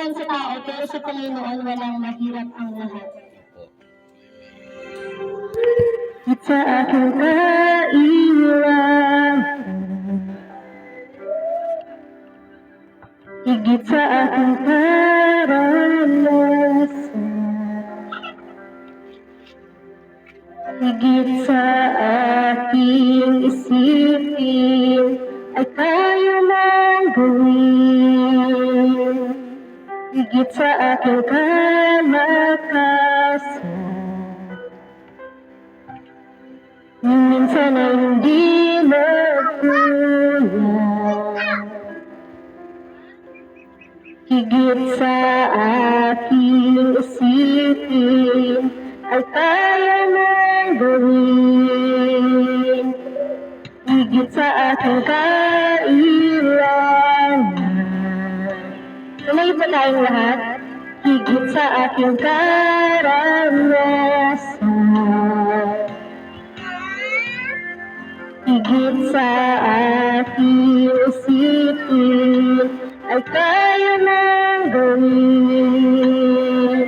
man sa tao, pero sa Panginoon walang mahirap ang lahat. At sa aking kailangan, higit sa aking karanasan, higit sa aking isipin, ay kaya mong gawin. Higit sa aking kalakasan, minsan ay hindi nagkulang. Higit sa aking isipin, ay kaya mong gawin. Higit sa aking kailangan. Tumayo ba tayong lahat? Higit sa aking karanasan, higit sa aking isipin, ay kaya mong gawin.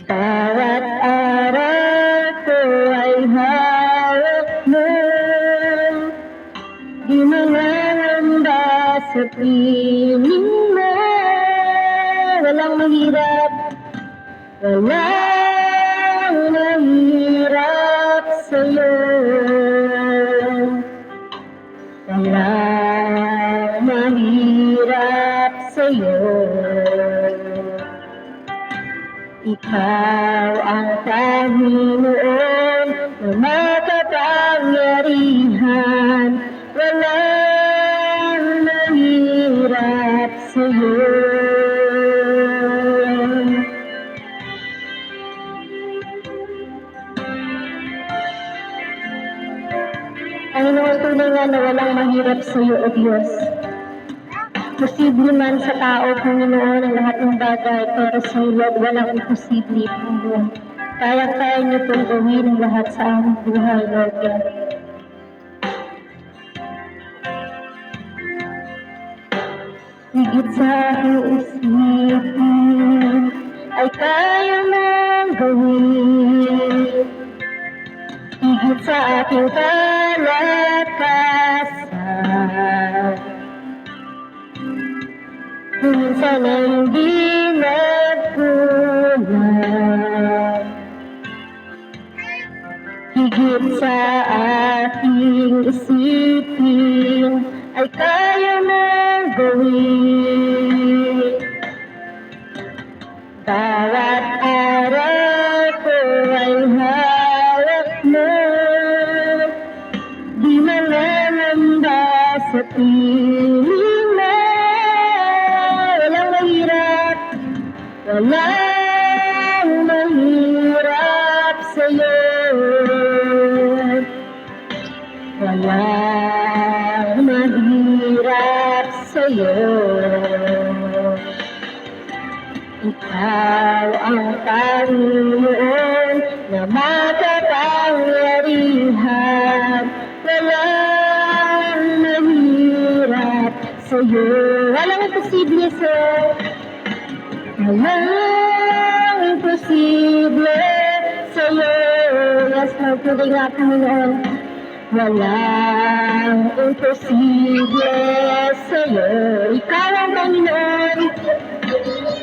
Bawat araw ko ay hawak mo, di mangangamba sa piling mo. Walang mahirap, walang mahirap sa'yo. Walang mahirap sa'yo. Ikaw ang Panginoon na makapangyarihan. Walang mahirap sa'yo. Panginoon, tunay nga na walang mahirap sa iyo, O Diyos. Posible man sa tao, Panginoon, ang lahat ng bagay, pero sa iyo, walang imposible, Panginoon. Kaya niyo pong gawin ang lahat sa aming buhay, Lord God. Higit sa aking isipin, ay kaya mong gawin. Higit sa aking kalakasan, minsan ay hindi nagkulang. Higit sa aking isipin, ay kaya mong gawin. Bawat araw ko ay hawak mo, di mananamba sa piling mo. Walang mahirap, walang mahirap sa'yo. Walang mahirap sa'yo. Ikaw ang Panginoon na makapangyarihan. Walang mahirap sa'yo. Walang imposible sa'yo. Walang imposible sa'yo. Yes, Lord, tunay nga, Panginoon. Walang imposible sa'yo. Ikaw ang Panginoon.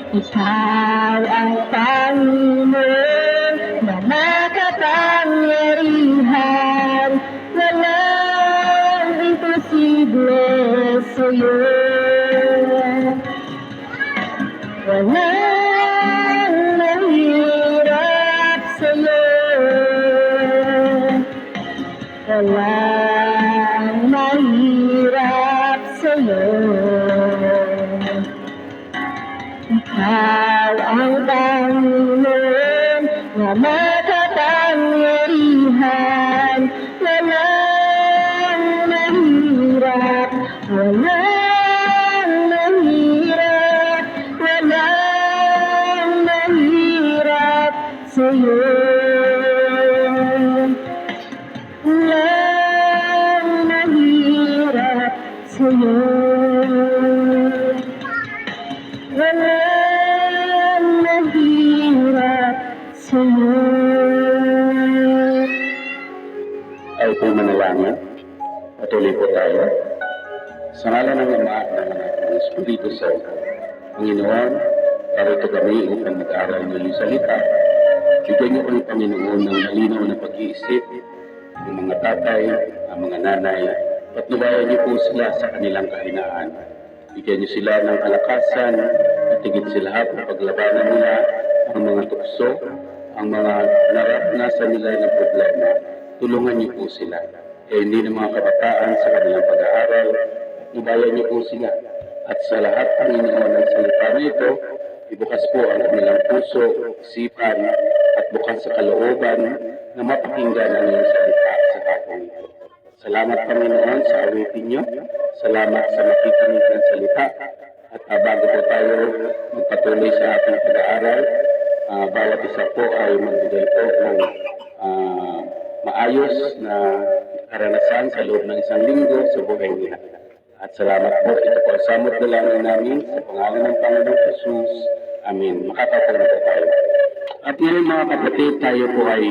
Ikaw ang Panginoon na makapangyarihan. Walang imposible sa'yo. Walang mahirap sa'yo. Walang mahirap sa'yo. Ikaw ang Panginoon na makapangyarihan. Walang mahirap, walang mahirap, walang mahirap sa'yo. Walang mahirap sa'yo. walang mahirap sa'yo. Ay po manalangin. Patuloy po tayo. Sa ngalan ng Ama, ng Anak, ng Espiritu Santo. Panginoon, narito kami upang mag-aral ng iyong salita. Bigyan niyo kami, Panginoon, ng malinaw na pag-iisip, ng mga tatay, ang mga nanay, at lubayan niyo po sila sa kanilang kahinaan. Bigyan niyo sila ng kalakasan, at higit sa lahat na paglabanan nila ang mga tukso, ang mga naranasan nila ng problema. Tulungan niyo po sila. Hindi ng mga kabataan sa kanilang pag-aaral, lubayan niyo po sila. At sa lahat, Panginoon, ng salita na ito, ibukas po ang kanilang puso, isipan, at bukas sa kalooban na mapakinggan ang iyong salita sa hapong ito. Salamat, Panginoon, sa awitin niyo. Salamat sa makikinig ng salita. At bago po tayo magpatuloy sa ating pag-aaral, bawat isa po ay magbigay po ng maayos na karanasan sa loob ng isang linggo sa buhay nila. At salamat po. Ito po ang samot na lang namin sa pangalan ng Panginoong Jesus. Amen. Makakatulong po tayo. At ngayon mga kapatid, tayo po ay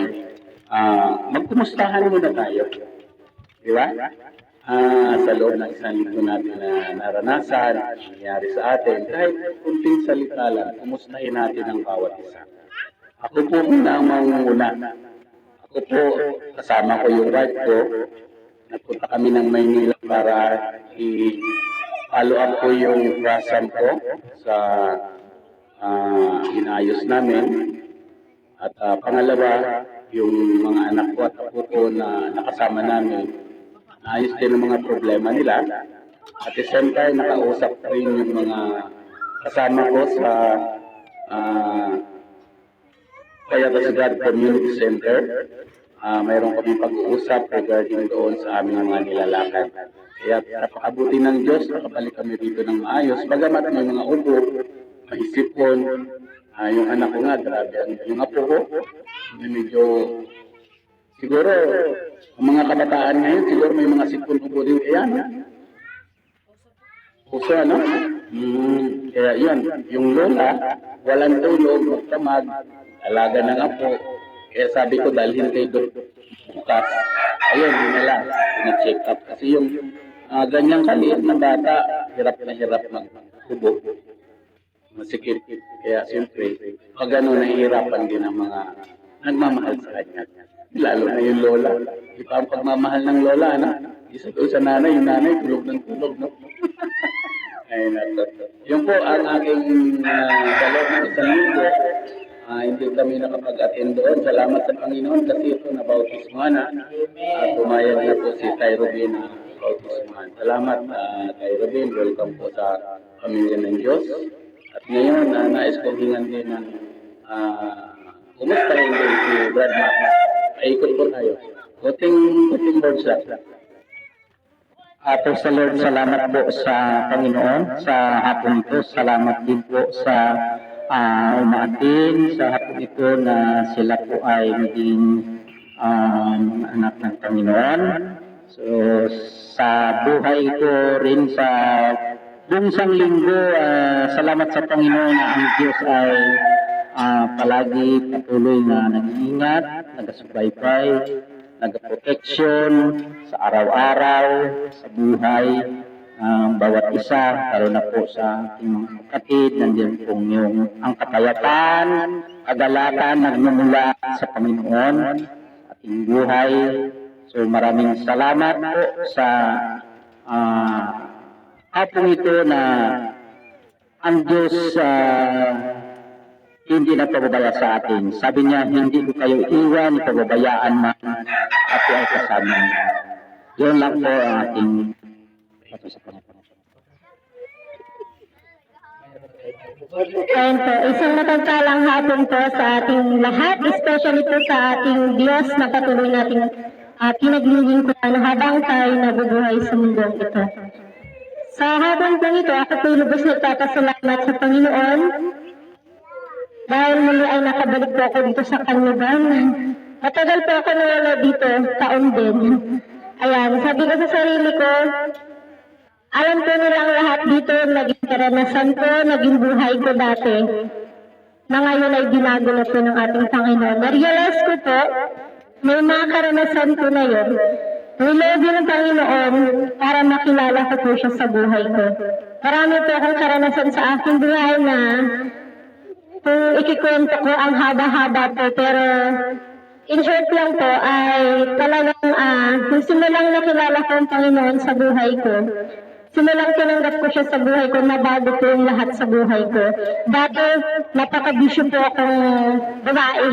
magkumustahan muna tayo. Di ba? Sa loob ng isang linggo natin na naranasan, nangyari sa atin, kahit kunting salita lang, kumustahin natin ang bawat isa. Ako po muna ang mangunguna. Ako po, kasama ko yung wife ko, nagpunta kami ng Maynila para i-follow up ko yung rasam ko sa inayos namin. At pangalawa, yung mga anak ko at ako ko na nakasama namin, naayos din ang mga problema nila. At the same time, nakausap rin yung mga kasama ko sa Payatas God Community Center. Mayroon kami pag-uusap regarding doon sa aming mga nilalakad. Kaya napakabuti ng Diyos, nakabalik kami dito ng maayos. Bagamat may mga ubo, maisipon, yung anak ko nga, grabe, yung apo ko, medyo, siguro, ang mga kabataan ngayon, siguro may mga sipon-ubo din kaya, no? Puso, ano? Kaya yun, yung lola, walang tulog, magtamag, alaga ng apo. Kaya sabi ko, dalhin kay Dr. bukas. Ayun, yun na lang, pina-check up. Kasi yung ganyang kaliit na bata, hirap mag-ubo. Masikip. Kaya siyempre, pag gano'n, nahihirapan din ang mga nagmamahal sa kanya. Lalo na yung lola. Iba ang pagmamahal ng lola, ano? Isa doon sa nanay, yung nanay, tulog ng tulog, no? Ayun, yun po ang aking kalog ng isang linggo. Hindi kami nakapag-attend doon. Salamat sa Panginoon kasi ito na bautismuhan na. Pumayag na po si Tay Robin na bautismuhan. Salamat Tay Robin. Welcome po sa pamilya ng Diyos. At ngayon, nais kong hingan din ng kumustahin din si Brad Max. Paikot po tayo. Kuting Lord sa Ato sa Lord, salamat po sa Panginoon sa hapon ito. Salamat din po sa umaatin sa hapon ito na sila po ay maging anak ng Panginoon. So, sa buhay ko rin sa buong isang linggo, salamat sa Panginoon na ang Diyos ay palagi patuloy na nag-iingat, nagasubaybay, nag-protection sa araw-araw, sa buhay ng bawat isa, lalo na po sa ating mga kapatid, nandiyan pong yung ang kapayapaan, kagalakan, nagmumula sa Panginoon, ating buhay. So maraming salamat po sa hapong ito na ang Diyos hindi na pababaya sa atin. Sabi niya, hindi ko kayo iwan, pababayaan man, ako ay kasama. Yun lang po ang ating Ayan po, isang mapagpalang hapon po sa ating lahat, especially po sa ating Diyos na patuloy nating pinaglilingkuran habang tayo nabubuhay sa mundong ito. Sa hapon po ito, ako po lubos nagpapasalamat sa Panginoon dahil muli ay nakabalik po ako dito sa Kanluban. Matagal po ako nawala dito, taon din. Ayan, sabi ko sa sarili ko, Alam ko nilang lahat dito, naging karanasan ko, naging buhay ko dati, na ngayon ay binago na po ng ating Panginoon. Na-realize ko po, may mga karanasan ko na yun. Nilog yun ng Panginoon para makilala ko po siya sa buhay ko. Marami po akong karanasan sa aking buhay na kung ikikwento ko ang haba-haba po, pero in short lang po ay talagang nung simulang nakilala ko ang Panginoon sa buhay ko, simulang tinanggap ko siya sa buhay ko, nabago po yung lahat sa buhay ko. Dati, napaka-bisyo po akong babae.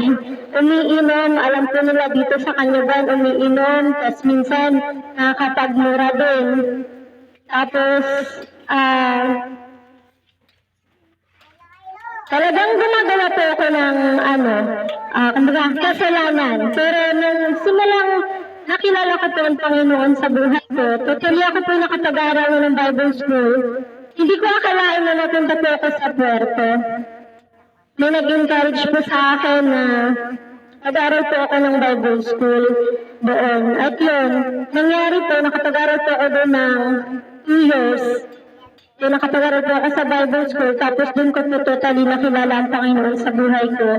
Umiinom, alam ko nila dito sa Kanyagan, umiinom, tapos minsan nakakapagmura din. Tapos, talagang gumagawa po ako ng kasalanan. Pero nung simulang nakilala ko po ang Panginoon sa buhay ko, totally ako po nakapag-aaral ng Bible School. Hindi ko akalain na napunta po ako sa Puerto. May nag-encourage po sa akin na mag-aaral po ako ng Bible School doon. At yun, nangyari po, nakapag-aaral po ako doon ng 2 years. So, nakapag-aaral po ako sa Bible School, tapos doon ko po totally nakilala ang Panginoon sa buhay ko.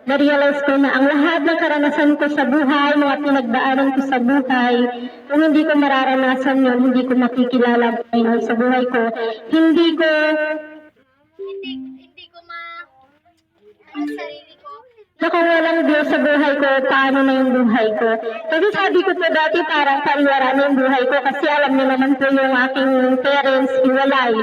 Na-realize ko na ang lahat ng karanasan ko sa buhay, mga pinagdaanan ko sa buhay, kung hindi ko mararanasan yun, hindi ko makikilala ang Panginoon sa buhay ko. Hindi ko sarili ko. kung walang Diyos sa buhay ko, paano na yung buhay ko? Kasi sabi ko po dati parang pariwara na yung buhay ko kasi alam niyo naman po yung aking parents hiwalay.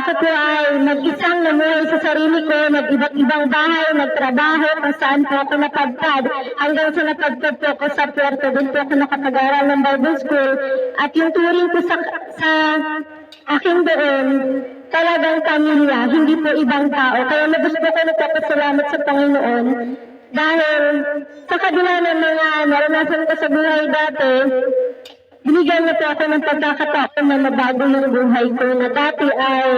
Ako po ay nag-isang namuhay sa sarili ko, nag-iba't ibang bahay, nagtrabaho, kung saan po ako napadpad. Hanggang sa napadpad po ako sa Puerto, doon po ako nakapag-aral ng Bible School. At yung turing ko sa aking doon, talagang pamilya, hindi po ibang tao. Kaya nabos po ko nagpapasalamat sa Panginoon. Dahil sa kabila ng mga naranasan ko sa buhay dati, binigyan niya po ako ng pagkakataon na mabago yung buhay ko na dati ay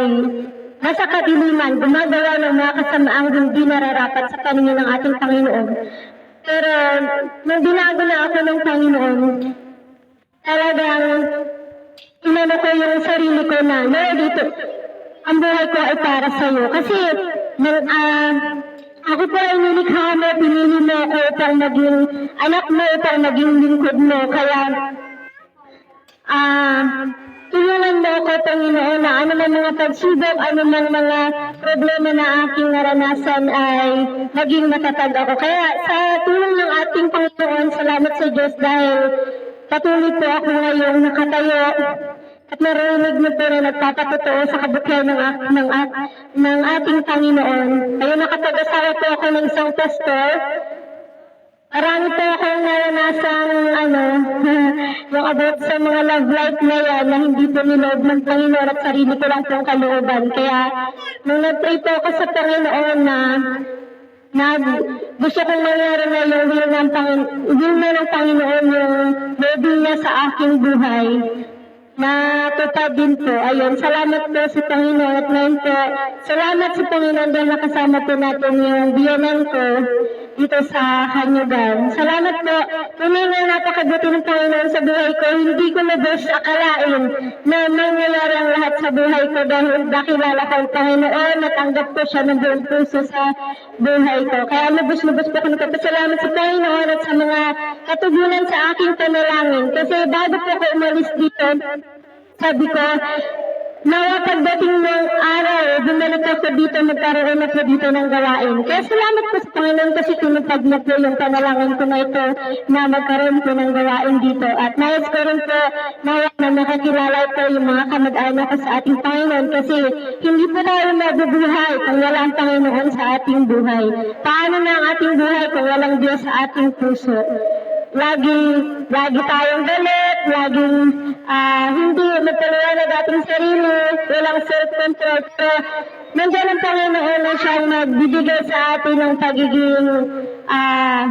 nasa kadiliman, gumagawa ng mga kasamaang hindi nararapat sa paningin ng ating Panginoon. Pero nung binago na ako ng Panginoon, talagang inano ko yung sarili ko na, no, dito, ang buhay ko ay para sa iyo. Kasi ako po ay nilikha mo, pinili mo ako upang maging anak mo, upang maging lingkod mo. Kaya tulungan mo ako, Panginoon, na ano man mga pagsubok, ano man mga problema na aking naranasan ay maging matatag ako. Kaya sa tulong ng ating Panginoon, salamat sa Diyos dahil patuloy po ako ngayong nakatayo at narinig mo po na nagpapatotoo sa kabutihan ng ating Panginoon. Ngayon nakapag-asawa po ako ng isang pastor. Marami po akong naranasang yung about sa mga love life na yan na hindi po niloob ng Panginoon at sarili ko lang pong kalooban. Kaya nung nag-pray po ako sa Panginoon na gusto kong mangyari na yung will ng Panginoon yung loading niya sa aking buhay, na totoo din po. Ayun, salamat po sa Panginoon at ngayon po, salamat sa Panginoon dahil nakasama po natin yung biyanan ko dito sa Kanyagan. Salamat po. Tunay na napakabuti ng Panginoon sa buhay ko. Hindi ko lubos akalain na mangyayari ang lahat sa buhay ko dahil nakilala ko ang Panginoon at tanggap ko siya ng buong puso sa buhay ko. Kaya lubos-lubos po ako nagpapasalamat sa Panginoon at sa mga katugunan sa aking panalangin. Kasi bago po ako umalis dito, sabi ko, nawa pagdating ng araw, bumalik ako dito, magkaroon ako dito ng gawain. Kaya salamat po sa Panginoon kasi tinupad na po yung panalangin ko na ito na magkaroon po ng gawain dito. At nais ko rin po nawa na nakakilala po yung mga kamag-anak ko sa ating Panginoon kasi hindi po tayo mabubuhay kung wala ang Panginoon sa ating buhay. Paano na ang ating buhay kung walang Diyos sa ating puso? Lagi tayong galit, laging hindi magpaliwanag ating sarili, walang self-control. So, nandiyan ang Panginoon na siyang nagbibigay sa atin ng pagiging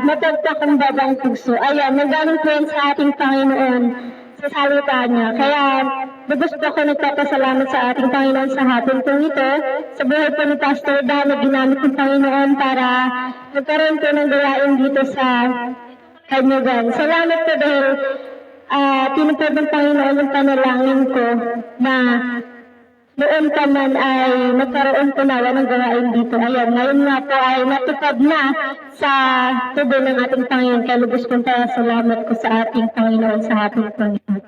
mapagpakumbabang puso. Ayan, nanggaling po yan sa ating Panginoon sa salita niya. Kaya, lubos po ako nagpapasalamat sa ating Panginoon sa hapon po ito, sa buhay po ni Pastor Dan na ginamit ng Panginoon para magkaroon po ng gawain dito sa Kanyagan. Salamat po dahil tinupad ng Panginoon yung panalangin ko na noon pa man ay nagkaroon ko na ng gawain dito. Ayan, ngayon nga po ay natupad na sa tubo ng ating Panginoon. Kaya lubos kong salamat ko sa ating Panginoon, sa ating Panginoon.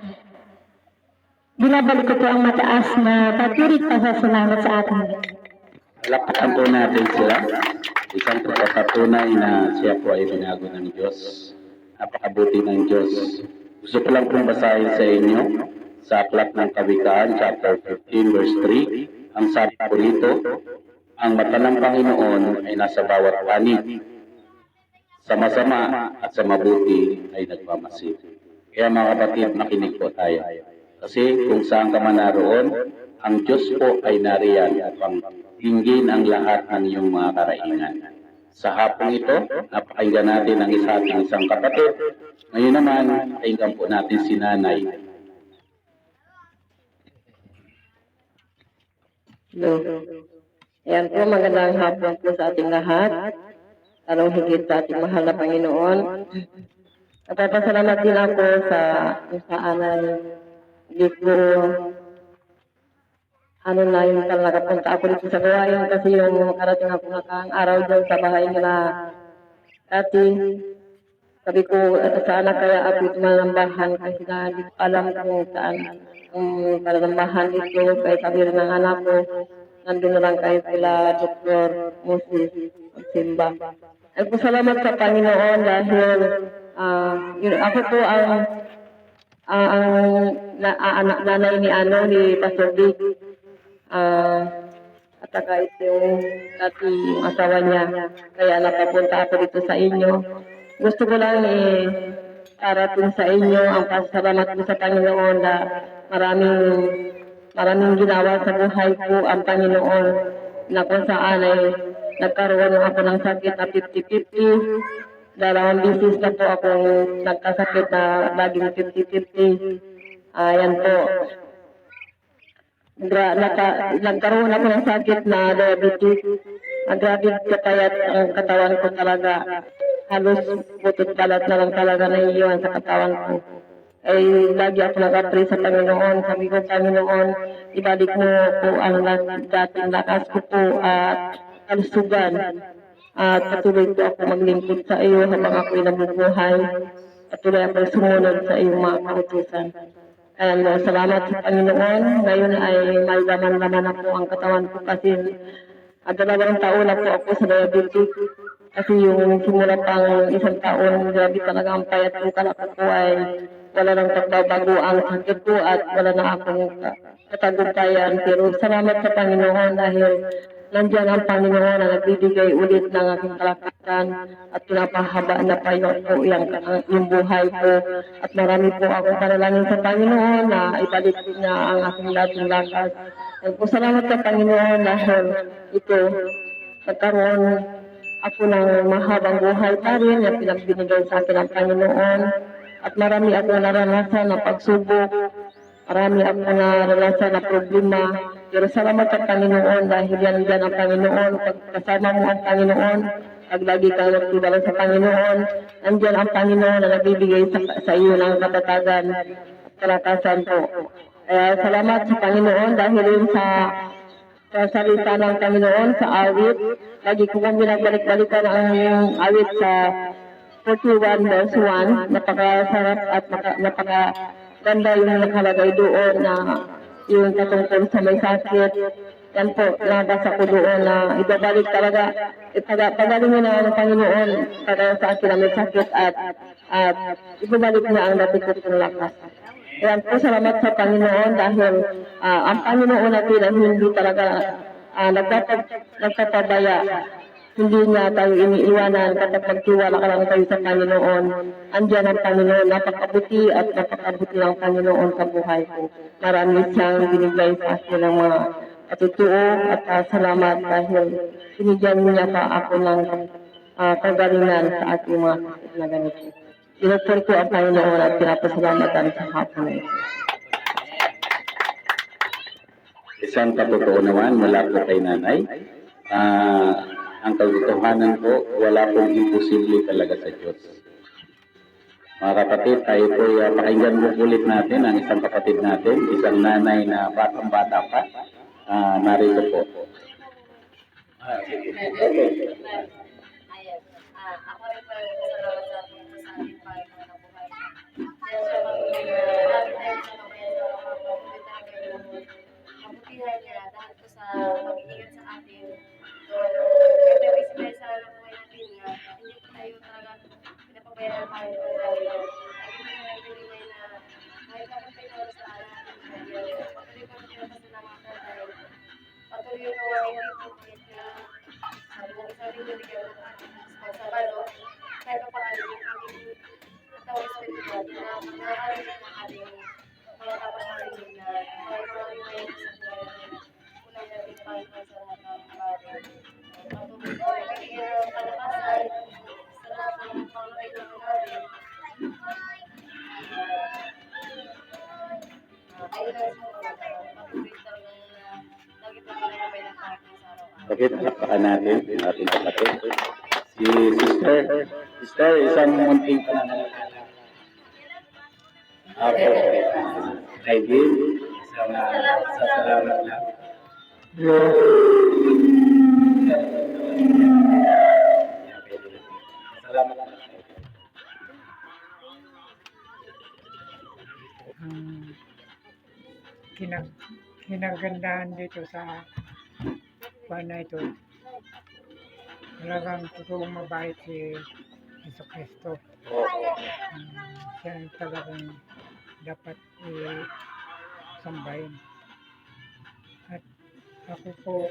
Binabalik ko po ang mataas na patuloy pa sa salamat sa ating Palakpakan po natin sila. Isang pagpapatunay na siya po ay binago ng Diyos. Napakabuti ng Diyos. Gusto ko lang pong basahin sa inyo sa Aklat ng Kawikaan, chapter 15, verse 3. Ang sabi po rito, ang mata ng Panginoon ay nasa bawat panig. Sa masama at sa mabuti ay nagmamasid. Kaya mga kapatid, makinig po tayo. Kasi kung saan ka man naroon, ang Diyos po ay nariyan upang hinggin ang lahat ng iyong mga karaingan. Sa hapong ito, napakinggan natin ang isang kapatid. Ngayon naman, pakinggan po natin si Nanay. Hello. Ayan po, magandang hapon po sa ating lahat. Tarong higit sa ating mahal na Panginoon. Napapasalamat din ako sa kung saan ay hindi ko yung nakapunta ako dito sa gawain kasi yung makarating ako nakang araw dyan sa bahay nila dati. Sabi ko, sana kaya ako tumalambahan kasi na hindi ko alam kung saan ang palambahan dito. Kaya sabi rin ng anak ko, nandun na lang kayo sila Dr. Moses Simba. Salamat sa Panginoon dahil ako po ang anak nanay ni Pastor Dick. At saka ito yung dati yung asawa niya. Kaya napapunta ako dito sa inyo. Gusto ko lang parating sa inyo ang pasalamat ko sa Panginoon na maraming ginawa sa buhay ko ang Panginoon na kung saan ay nagkaroon ako ng sakit na 50-50. Dalawang bisis na po akong nagkasakit na laging 50-50. Ayan po. Nagkaroon ako ng sakit na diabetes. Grabe kaya ang katawan ko talaga. Halos butot balat na lang talaga na iyon sa katawan ko. Ay lagi ako nag-pray sa Panginoon. Sabi ko, Panginoon, ibalik mo po ang dating lakas ko po at kalusugan. At patuloy po ako maglingkod sa iyo habang ako'y nabubuhay. Patuloy ako sumunod sa iyong mga kautusan. Kaya salamat sa Panginoon. Ngayon ay may laman-laman na po ang katawan ko kasi 2 taon na po ako sa diabetes. Kasi yung simula pang 1 taon, grabe talaga ang payat ko. Kalakot ko ay wala nang pagbabago ang sakit ko at wala na akong katagumpayan. Pero salamat sa Panginoon dahil nandiyan ang Panginoon na nagbibigay ulit ng aking kalakasan at pinapahaba na pa yung buhay ko. At marami po akong panalangin sa Panginoon na ibalik niya ang aking dating lakas. Salamat sa Panginoon dahil ito, nagkaroon ako ng mahabang buhay pa rin na pinagbinigay sa akin ng Panginoon. At marami akong naranasan na pagsubok, marami akong naranasan na problema. Pero salamat sa Panginoon dahil yan ang Panginoon. Pag kasama mo ang Panginoon, pag lagi kang nagtiwala sa Panginoon, nandiyan ang Panginoon na nagbibigay sa iyo ng katatagan at kalakasan po. Salamat sa Panginoon dahil yun sa salita ng Panginoon sa awit. Lagi ko kong binabalik-balikan ang awit sa 41 verse 1. Napakasarap at napakaganda yung nakalagay doon na yung patungkol sa may sakit. Yan po, nabasa ko doon na ibabalik talaga. Pagalingin na ng Panginoon para sa akin na may sakit at ibabalik niya ang dati ko kong lakas. Yan po, salamat sa Panginoon dahil ang Panginoon natin ay hindi talaga nagpapabaya. Hindi niya tayo iniiwanan kapag magtiwala ka lang tayo sa Panginoon. Andiyan ang Panginoon, napakabuti at napakabuti ng Panginoon sa buhay ko. Marami siyang binigay sa akin ng mga patutuo at salamat dahil binigyan niya pa ako ng kagalingan sa aking mga sakit na ganito. Sinupor ko ang Panginoon at pinapasalamatan sa hapon na ito. Isang katotoo naman mula po kay Nanay. Ang katotohanan po, wala pong imposible talaga sa Diyos. Mga kapatid, tayo po pakinggan mo ulit natin ang isang kapatid natin, isang nanay na batang-bata pa. Narito po. Sige. Okay. Ayan. Ako rin pa rin salamat sa ating sa ating Panginoon na buhay. Kaya siya marami tayo sa kabayan sa kapatid talaga yung kabutihan niya dahil po sa pag-iingat sa atin. So, kaya may sila sa buhay natin nga, hindi po tayo talaga pinapabayaan ng Panginoon dahil lagi po naman pinigay na kahit ako tayo sa atin, patuloy ko na pinapasalamatan dahil patuloy na wala hindi po kahit na sabi ng isa rin yung bigyan ng sabado, kahit pa paano yung aming katawang spiritual na nakakarinig ng ating mga kapatid na maraming may sa buhay natin. Unang natin Panginoon sa lahat ng bagay. Patuloy ko na bigyan ng kalakasan sa lahat ng pangangailangan natin. Kailan sa mga patuloy talaga na lagi pa pinagabay ng Panginoon sa araw-araw. Okay, palakpakan natin ang ating kapatid. Si Sister, isang munting pananalangin. Okay. Kay Bill, isang salamat lang. Salamat lang. Kinagandahan dito sa buwan na ito. Talagang totoong mabait si Jesu Cristo. Siya ang talagang dapat sambahin. At ako po,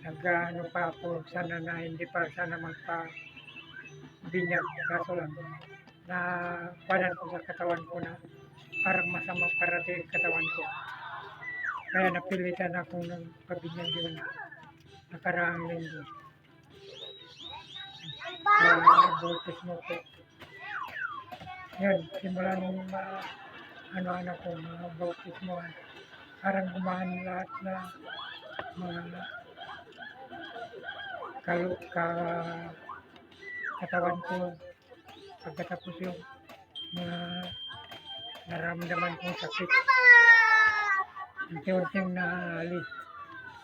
nag-ano pa ako sana na hindi pa sana magpa-binyag. Kaso lang, na panan ko sa katawan ko na parang masama para sa katawan ko. Kaya napilitan akong nagpabinyag yun nakaraang linggo. Bautismo ko. Yun, simula nung ano-ano ko, mga bautismo, parang gumaan lahat na mga katawan ko. Pagkatapos yung mga naramdaman kong sakit. Unti-unting naalis.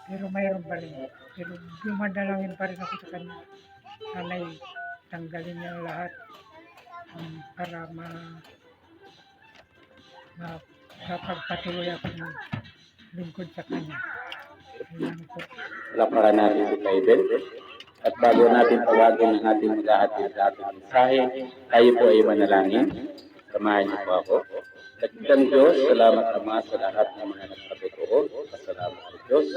Pero mayroon pa rin. Pero dumadalangin pa rin ako sa kanya. Sana'y tanggalin niya lahat para makapagpatuloy ako ng lingkod sa kanya. Ayan po. Palakpakan natin si Kaiden. At bago natin tawagin ang ating maghahatid sa ating mensahe, tayo po ay manalangin. Samahan niyo po ako. Dakilang Diyos, salamat Ama sa lahat ng mga nagpatutuo. Pasalamat sa Diyos.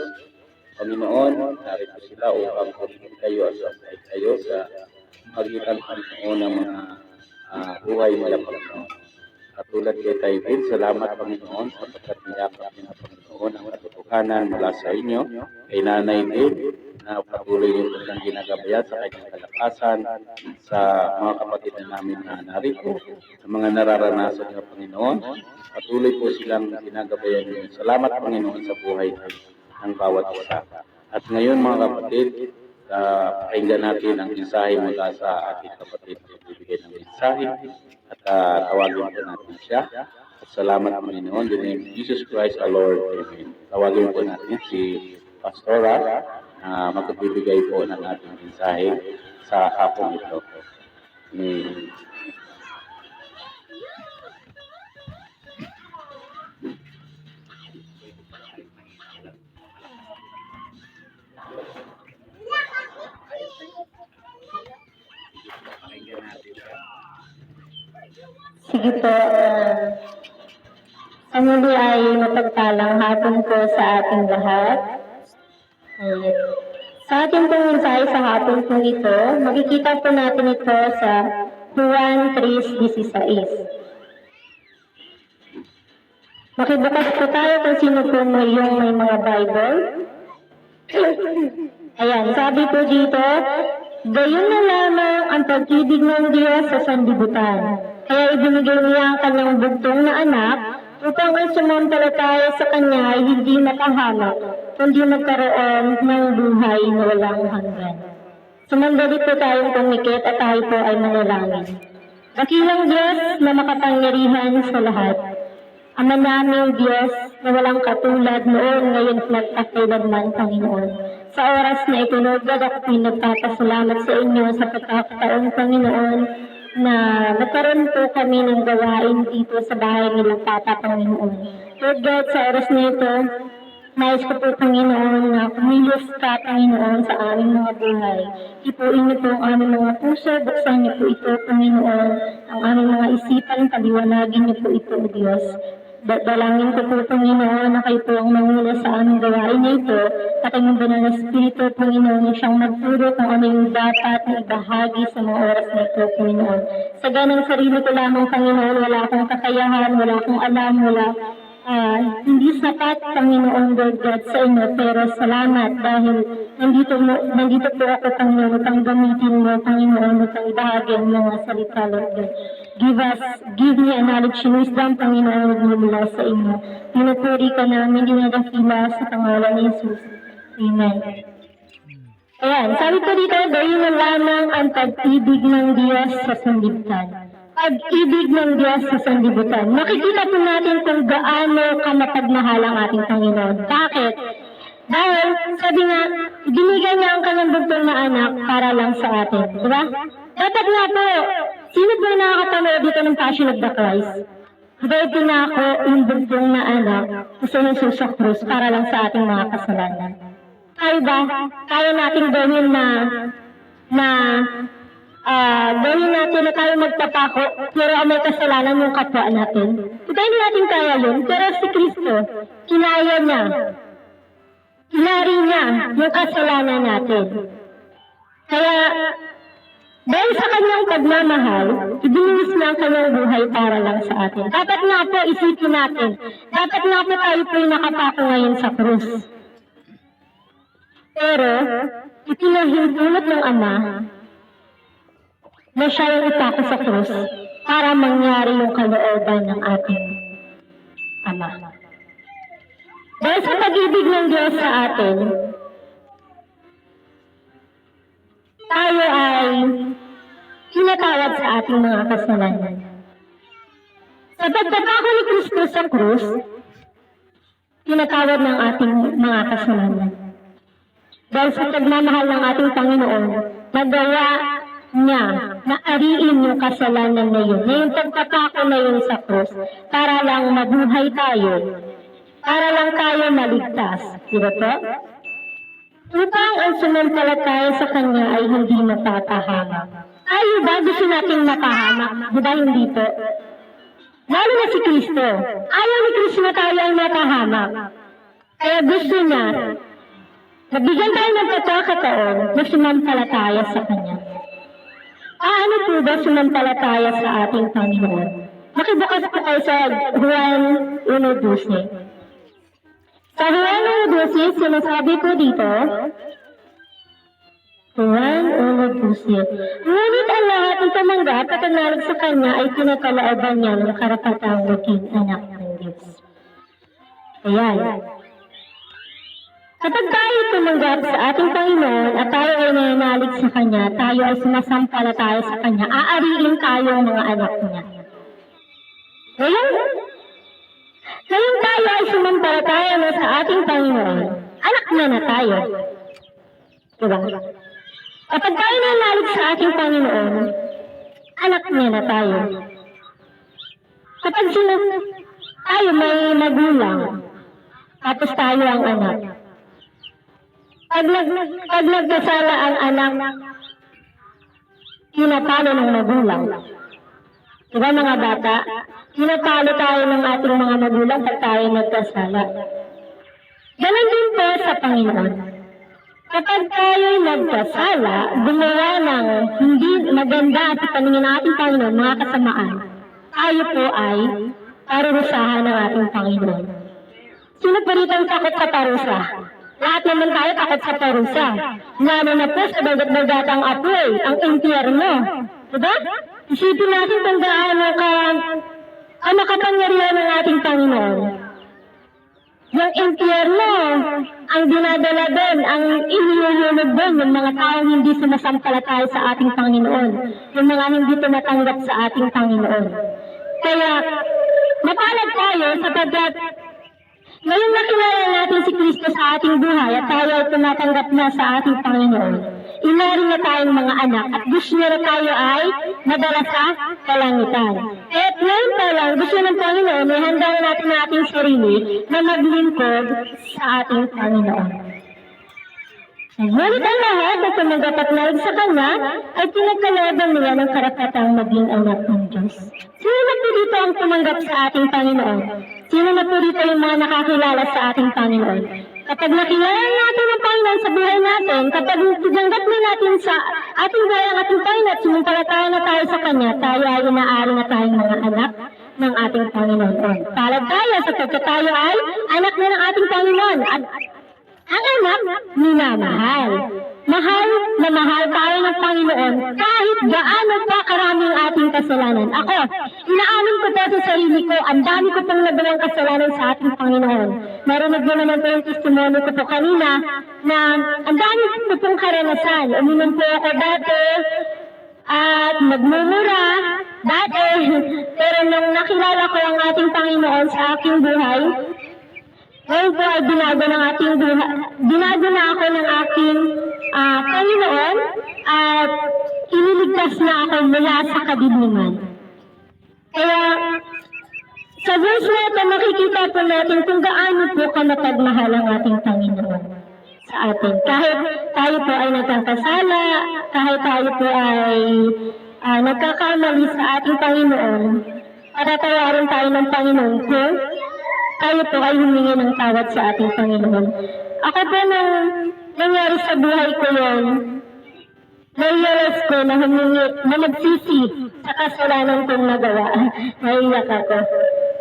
Panginoon, narito sila upang pagiging kayo at sabay kayo sa magitan Panginoon ng mga buhay nila Panginoon. At tulad kay tayo din, salamat Panginoon sapagkat niyakap niya Panginoon ang katotohanan mula sa inyo. Kay Nanay din na patuloy yung kanilang ginagabayan sa kanyang kalakasan sa mga kapatid na namin na narito, sa mga nararanasan niyo Panginoon. Patuloy po silang ginagabayan niyo. Salamat Panginoon sa buhay ng bawat isa. At ngayon mga kapatid, pakinggan natin ang mensahe mula sa ating kapatid na magbibigay ng mensahe at tawagin po natin siya. At salamat Panginoon, in the name of Jesus Christ our Lord. Amen. Tawagin po natin si Pastora na magbibigay po ng ating mensahe sa hapon ito. Amen. Sige po, sa muli ay mapagpalang hapon po sa ating lahat. Sa ating pong mensahe sa hapon po ito, makikita po natin ito sa Juan 3:16. Makibukas po tayo kung sino po yung may mga Bible. Ayan, sabi po dito, gayon na lamang ang pag-ibig ng Diyos sa sanlibutan. Kaya ibinigay niya ang kanyang bugtong na anak upang ang sumampalataya sa kanya ay hindi makahamak, kundi magkaroon ng buhay na walang hanggan. Sumandali po tayong pumikit at tayo po ay manalangin. Dakilang Diyos na makapangyarihan sa lahat. Ama namin Diyos na walang katulad noon, ngayon at kailanman, Panginoon. Sa oras na ito, Lord God, ako pinagpapasalamat sa inyo sa pagkakataon, Panginoon, na nagkaroon po kami ng gawain dito sa bahay nilang Papa, Panginoon. Lord God, sa oras na ito, nais ko po, Panginoon, na kumilos ka, Panginoon, sa aming mga buhay. Ipuin niyo po ang aming mga puso, buksan niyo po ito, Panginoon, ang aming mga isipan, paliwanagin niyo po ito, O Diyos. Dalangin ko po, Panginoon, na kayo po ang manguna sa aming gawain na ito, at ang inyong banal na Espiritu, Panginoon, na siyang magturo kung ano yung dapat na ibahagi sa mga oras na ito, Panginoon. Sa ganang sarili ko lamang, Panginoon, wala akong kakayahan, wala akong alam, hindi sapat, Panginoon, Lord God, sa inyo, pero salamat dahil nandito po ako, Panginoon, upang gamitin mo, Panginoon, upang ibahagi ang mga salita, Lord God. Give me a knowledge and wisdom, Panginoon, mula sa inyo. Pinupuri ka namin, dinadakila sa pangalan ni Jesus. Amen. Ayan, sabi ko dito, gawin na lamang ang pag-ibig ng Diyos sa sanlibutan. Pag-ibig ng Diyos sa sanlibutan. Makikita po natin kung gaano ka mapagmahal ang ating Panginoon. Bakit? Dahil, sabi nga, binigay niya ang kanyang bugtong na anak para lang sa atin. Diba? Dapat nga po, sino po nakakapanood dito ng Passion of the Christ? Dahil pinako yung bugtong na anak sa Jesus sa krus para lang sa ating mga kasalanan. Kaya ba? Kaya natin gawin gawin natin na tayo magpapako, pero may kasalanan yung kapwa natin. Hindi natin kaya yun, pero si Kristo, kinaya niya. Kinari niya yung kasalanan natin. Kaya, dahil sa kanyang pagmamahal, ibinuwis niya ang kanyang buhay para lang sa atin. Dapat nga po isipin natin, dapat nga po tayo po'y nakapako ngayon sa krus. Pero, itinahintulot ng Ama na siya yung ipako sa krus para mangyari yung kalooban ng ating Ama. Dahil sa pag-ibig ng Diyos sa atin, tayo ay pinatawad sa ating mga kasalanan. Sa pagpapako ni Kristo sa krus, pinatawad ng ating mga kasalanan. Dahil sa pagmamahal ng ating Panginoon, nagawa niya na ariin yung kasalanan na yun. Ngayong pagpapako na yun sa krus, para lang mabuhay tayo, para lang tayo maligtas. Diba po? Upang ang sumampalataya sa Kanya ay hindi mapapahamak. Tayo ba gusto nating mapahamak? Diba hindi po? Lalo na si Kristo. Ayaw ni Kristo na tayo ay mapahamak. Kaya gusto niya, nabigyan tayo ng pagkakataon na sumampalataya sa Kanya. Paano po ba sumampalataya sa ating Panginoon? Makibukas po kayo sa Juan 1:12. Sa Juan 1:12, sinasabi ko dito, Juan 1:12. Ngunit ang lahat ng tumanggap at nalig sa Kanya ay pinakalooban niya ng karapatang maging anak ng Diyos. Ayan. Kapag tayo tumanggap sa ating Panginoon at tayo ay nananalig sa Kanya, tayo ay sumasampalataya sa Kanya, aariin tayo ang mga anak niya. Ngayon tayo ay sumampalataya na sa ating Panginoon, anak niya na tayo. Diba? Kapag tayo nananalig sa ating Panginoon, anak niya na tayo. Kapag tayo may magulang, tapos tayo ang anak. Pag nagkasala ang anak, tinatalo ng magulang. Diba mga bata? Tinatalo tayo ng ating mga magulang pag tayo nagkasala. Ganon din po sa Panginoon. Kapag tayo nagkasala, gumawa ng hindi maganda sa paningin ng ating Panginoon, mga kasamaan, tayo po ay parurusahan ng ating Panginoon. Sino pa rito ang takot sa parusa? Lahat naman tayo takot sa parusa. Lalo na po sa bagat-bagatang apoy, ang impyerno. Diba? Isipin natin kung gaano ang makapangyarihan ng ating Panginoon. yung impyerno, ang dinadala doon, ang inihuhulog doon, yung mga taong hindi sumasampalataya sa ating Panginoon, yung mga hindi tumatanggap sa ating Panginoon. Kaya, mapalad tayo sapagkat ngayon nakilala natin si Kristo sa ating buhay at tayo ay tumatanggap na sa ating Panginoon. Inari na tayong mga anak at gusto na tayo ay madala sa kalangitan. At ngayon pa lang, gusto ng Panginoon, ay handa na natin ang ating sarili na maglingkod sa ating Panginoon. Ngunit ang lahat na tumanggap at naig sa Kanya ay pinagkalooban nila ng karapatang maging anak ng Diyos. Sino na po dito ang tumanggap sa ating Panginoon? Sino na po dito yung mga nakakilala sa ating Panginoon? Kapag nakilala natin ang Panginoon sa buhay natin, kapag tinanggap na natin sa ating buhay ang ating Panginoon at sumumpalataya na tayo sa Kanya, tayo ay inaari na tayong mga anak ng ating Panginoon. Palad tayo sapagkat tayo ay anak na ng ating Panginoon. At ang anak, minamahal. Mahal na mahal tayo ng Panginoon kahit gaano pa karaming ating kasalanan. Ako, inaamin ko po sa sarili ko, ang dami ko pong nagawang kasalanan sa ating Panginoon. Narinig mo naman po yung testimony ko po kanina na ang dami ko pong karanasan. Uminom po ako dati at nagmumura dati. Pero nung nakilala ko ang ating Panginoon sa aking buhay, ngayon po ay binago ng ating buhay. Binago na ako ng aking Panginoon at iniligtas na ako mula sa kadiliman. Kaya sa verse na ito, makikita po natin kung gaano po kamapagmahal ang ating Panginoon sa atin. Kahit tayo po ay nagkakasala, kahit tayo po ay nagkakamali sa ating Panginoon, patatawarin tayo ng Panginoon kung tayo po ay humingi ng tawad sa ating Panginoon. Ako po nang nangyari sa buhay ko yun, na-realize ko na humingi, na nagsisi sa kasalanan kong nagawa. Naiyak ako.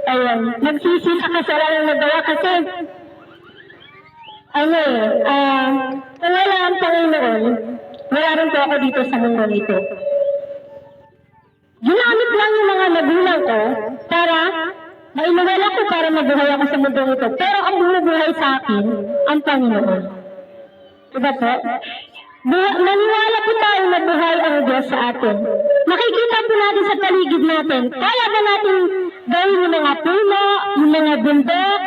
Ayun, nagsisi sa kasalanan nagawa kasi, kung wala ang Panginoon, wala rin po ako dito sa mundo nito. Ginamit lang yung mga magulang ko para mainuwal ako para mabuhay ako sa mundo ito. Pero ang bumubuhay sa akin, ang Panginoon. Diba po? Maniwala po tayo na buhay ang Diyos sa atin. Makikita po natin sa paligid natin. Kaya ba natin gawin yung mga puno, yung mga bundok?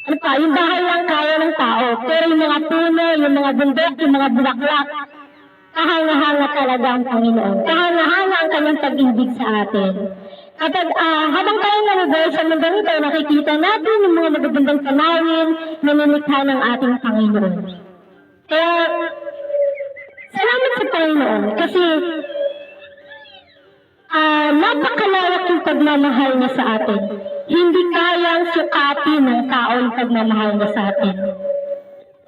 Ano pa, yung bahay lang kaya ng tao. Pero yung mga puno, yung mga bundok, yung mga bulaklak, kahanga-hanga talaga ang Panginoon. Kahanga-hanga ang kanyang pag-ibig sa atin. Kapag habang tayo nabubuhay sa mundo ito, nakikita natin yung mga magagandang tanawin na nilikha ng ating Panginoon. Kaya, salamat sa Panginoon kasi napakalawak yung pagmamahal niya sa atin. Hindi kayang sukatin ng tao yung pagmamahal niya sa atin.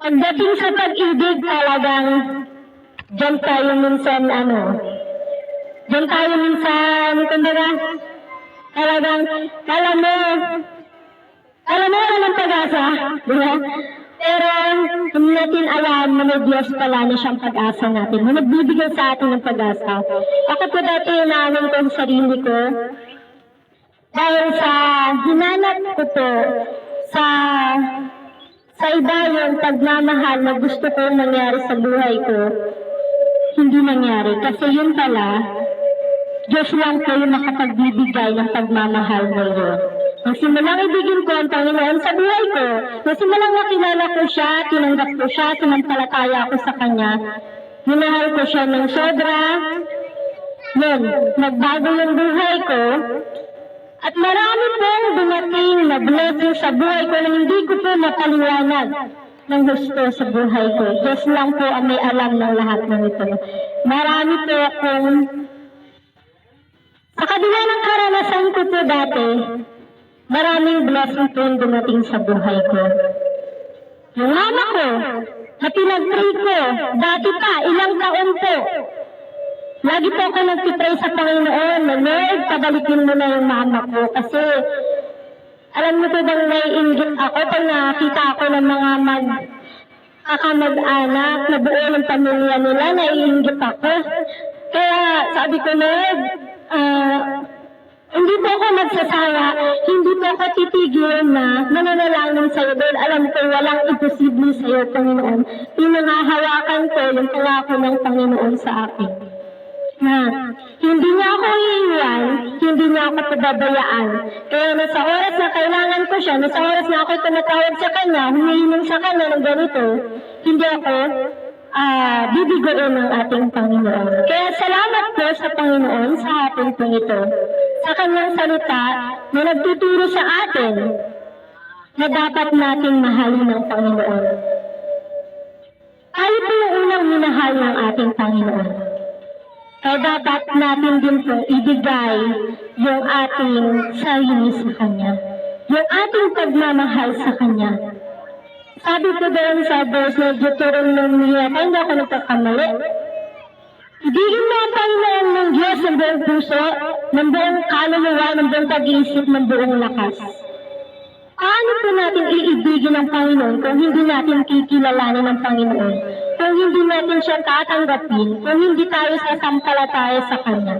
Pagdating sa pag-ibig, talagang diyan tayo minsan, kumbaga, talagang, kala mo wala ng pag-asa, di ba? Pero, hindi natin alam na may Diyos pala na siyang pag-asa natin. Na nagbibigay sa atin ng pag-asa. Ako po dati, naamin ko ang sarili ko. Dahil sa hinanap ko po, sa iba yung pagmamahal na gusto ko mangyari sa buhay ko, hindi nangyari. Kasi yun pala, Diyos lang po yung makapagbibigay ng pagmamahal ngayon. Nung simulang ibigin ko ang Panginoon sa buhay ko, nung simulang nakilala ko siya, tinanggap ko siya, sinampalataya ako sa Kanya, minahal ko siya ng sobra, yun, nagbago yung buhay ko, at marami pong dumating na blessing sa buhay ko na hindi ko po mapaliwanag ng gusto sa buhay ko. Diyos lang po ang may alam ng lahat ng ito. Marami po akong sa kabila ng karanasan ko po dati, maraming blessing po yung dumating sa buhay ko. Yung mama ko, na pinag-pray ko, dati pa, ilang taon po. Lagi po ako nagpipray sa Panginoon, na Lord, pabalikin mo na yung mama ko. Kasi, alam mo po bang naiinggit ako pag nakakita ako ng mga kakamag-anak na buo ng pamilya nila, naiinggit ako. Kaya sabi ko, Lord, Hindi po ako magsasaya, hindi po ako titigil na nananalangin sa'yo dahil alam ko walang imposible sa'yo, Panginoon. Pinangahawakan ko yung pangako ng Panginoon sa akin. Na hindi niya ako iiwan, hindi niya ako pababayaan. Kaya nasa oras na kailangan ko siya, nasa oras na ako tumatawag sa kanya, humihiling sa kanya ng ganito, hindi ako bibigoin ng ating Panginoon. Kaya salamat po sa Panginoon sa hapon po ito. Sa kanyang salita na nagtuturo sa atin na dapat nating mahalin ng Panginoon. Tayo po yung unang minahal ng ating Panginoon. Kaya dapat natin din po ibigay yung ating sarili sa Kanya. Yung ating pagmamahal sa Kanya. Sabi ko doon sa verse na Deuteronomy, hindi ako nagkakamali. Ibigin mo ang Panginoon ng Diyos ng buong puso, ng buong kaluluwa, ng buong pag-iisip, ng buong lakas. Paano po natin iibigin ang Panginoon kung hindi natin kikilalanin ng Panginoon? Kung hindi natin siya tatanggapin, kung hindi tayo sasampalataya sa Kanya?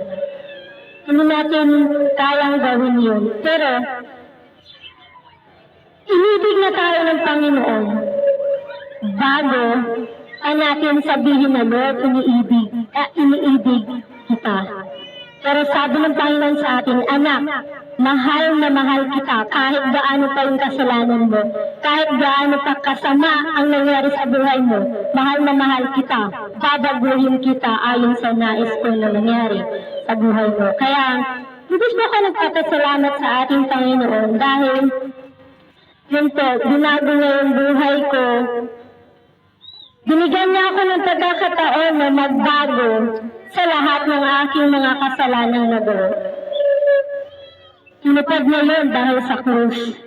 Hindi natin kayang gawin yun. Pero, inibig na tayo ng Panginoon bago natin sabihin na Lord, iniibig kita. Pero sabi ng Panginoon sa atin, anak, mahal na mahal kita kahit gaano pa yung kasalanan mo, kahit gaano pa kasama ang nangyari sa buhay mo, mahal na mahal kita, babaguhin kita ayon sa nais ko na nangyari sa buhay mo. Kaya, lubos mo ka nagpapasalamat sa ating Panginoon dahil yun po, binago niya yung buhay ko. Binigyan niya ako ng pagkakataon na magbago sa lahat ng aking mga kasalanang nagawa. Tinupad niya yun dahil sa krus.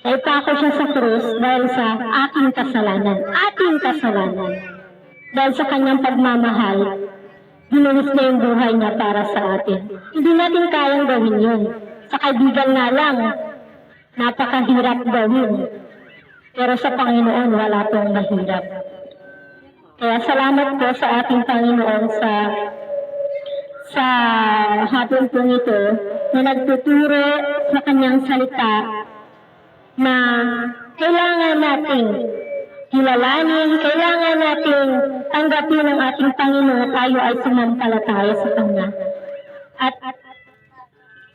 Naipako siya sa krus dahil sa aking kasalanan. Ating kasalanan. Dahil sa kanyang pagmamahal, binuhos niya yung buhay niya para sa atin. Hindi natin kayang gawin yun. Sa kaibigan nga lang, napakahirap gawin. Pero sa Panginoon, wala pong mahirap. Kaya salamat po sa ating Panginoon sa hapon po ito na nagtuturo sa kanyang salita na kailangan nating kilalanin, kailangan nating tanggapin ng ating Panginoon tayo ay sumampalataya sa Kanya. At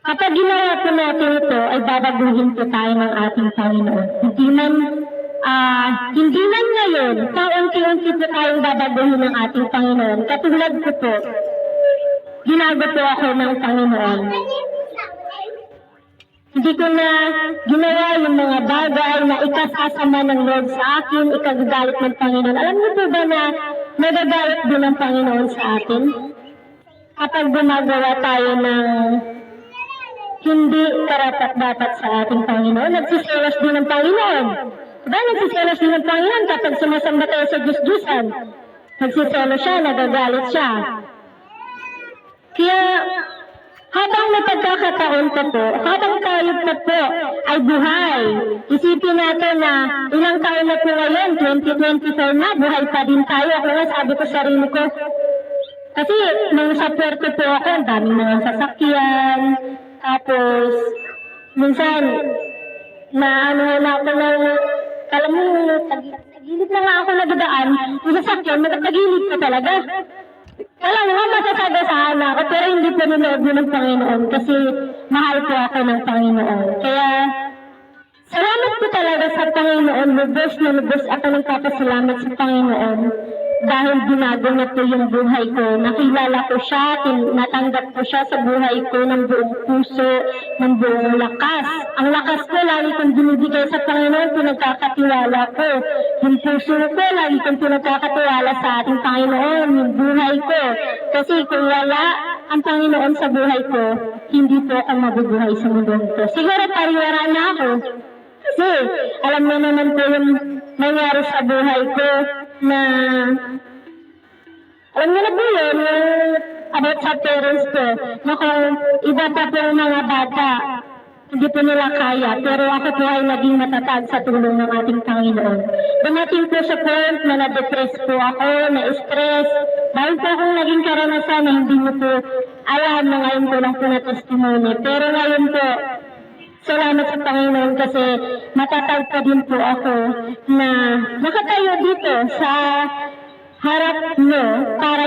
kapag ginawa po natin ito, ay babaguhin po tayo ng ating Panginoon. Hindi man ngayon, paunti-unti po tayong babaguhin ng ating Panginoon. Katulad ko po, ginago po ako ng Panginoon. Hindi ko na ginawa yung mga bagay na ikasasama ng Lord sa akin, ikagagalit ng Panginoon. Alam niyo po ba na nagagalit din ng Panginoon sa atin? Kapag gumagawa tayo ng hindi karapat-dapat sa ating Panginoon, nagsiselos din ng Panginoon. Diba, nagsiselos din ng Panginoon kapag sumasamba tayo sa Diyos-Diyusan. Nagsiselos siya, nagagalit siya. Kaya, habang may pagkakataon pa po, habang tayo pa po ay buhay, isipin natin na ilang taon na po ngayon, 2024 na, buhay pa din tayo. Ako nga sabi ko sa sarili ko, kasi nung sa Puerto po ako, ang daming mga sasakyan, tapos minsan, na ako ng, alam mo, tagilid na nga ako nagdaan, yung sasakyan, matagilid ko talaga. Alam mo, masasagasaan ako, pero hindi po nanood ng Panginoon kasi mahal po ako ng Panginoon. Kaya, salamat po talaga sa Panginoon, lubos na lubos ako nagpapasalamat sa Panginoon dahil binago na po yung buhay ko. Nakilala ko siya, natanggap ko siya sa buhay ko ng buong puso, ng buong lakas. Ang lakas ko, lagi kong binibigay sa Panginoon, pinagkakatiwala ko. Yung puso ko, lagi kong pinagkakatiwala sa ating Panginoon, yung buhay ko. Kasi kung wala ang Panginoon sa buhay ko, hindi po ako mabubuhay sa mundo ko. Siguro pariwara na ako. Kasi alam mo naman po yung nangyari sa buhay ko na alam mo na po yun, about sa parents ko, na kung iba pa po yung mga bata, hindi po nila kaya, pero ako po ay naging matatag sa tulong ng ating Panginoon. Dumating po sa point na na-depress po ako, na-stress, dahil po akong naging karanasan na hindi mo po alam na ngayon ko lang po na testimony. Pero ngayon po, salamat sa Panginoon kasi matatag pa din po ako na nakatayo dito sa harap nyo para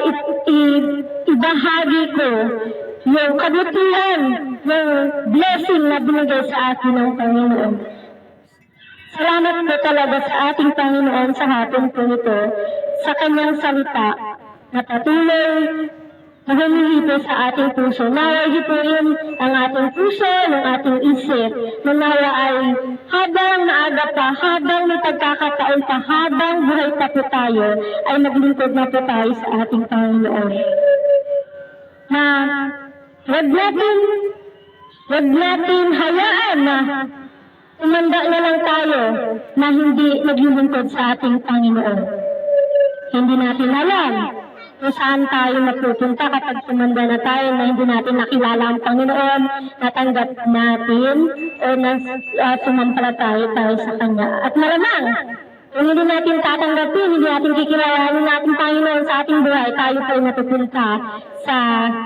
ibahagi ko yung kabutihan, yung blessing na binigay sa akin ng Panginoon. Salamat po talaga sa ating Panginoon sa hapon po ito, sa kanyang salita na patuloy na humihito sa ating puso. Naway hipuin ang ating puso, ng ating isip, na nawa ay habang maaga pa, habang may pagkakataon pa, habang buhay pa po tayo, ay maglingkod na po tayo sa ating Panginoon. Na wag natin hayaan na tumanda na lang tayo na hindi naglilingkod sa ating Panginoon. Hindi natin alam kung saan tayo magpupunta kapag tumanda na tayo na hindi natin nakilala ang Panginoon, natanggap natin o sumampalataya tayo sa Kanya. At malamang, kung hindi natin tatanggapin, hindi natin kikilalanin natin Panginoon sa ating buhay, tayo po ay natupunta sa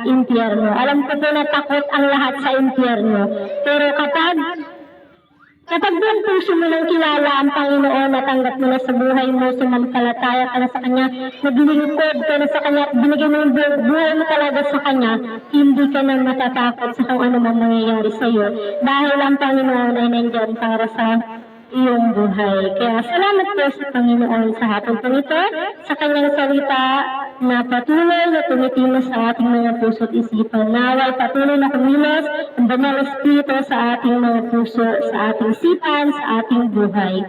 impyerno. Alam ko po na takot ang lahat sa impyerno. Pero kapag buong puso mo nang kilala ang Panginoon, natanggap mo na sa buhay mo, sumampalataya ka na sa Kanya, naglilingkod ka na sa Kanya, binigyan mo yung buhay mo talaga sa Kanya, hindi ka na matatakot sa kung ano mang mangyayari sa iyo. Dahil ang Panginoon ay nandyan para sa iyong buhay. Kaya salamat po sa Panginoon sa hapon po nito, sa Kanyang salita na patuloy na tumitino sa ating mga puso at isipan. Naway patuloy na kumilos ang Banal na Espiritu sa ating mga puso, sa ating isipan, sa ating buhay.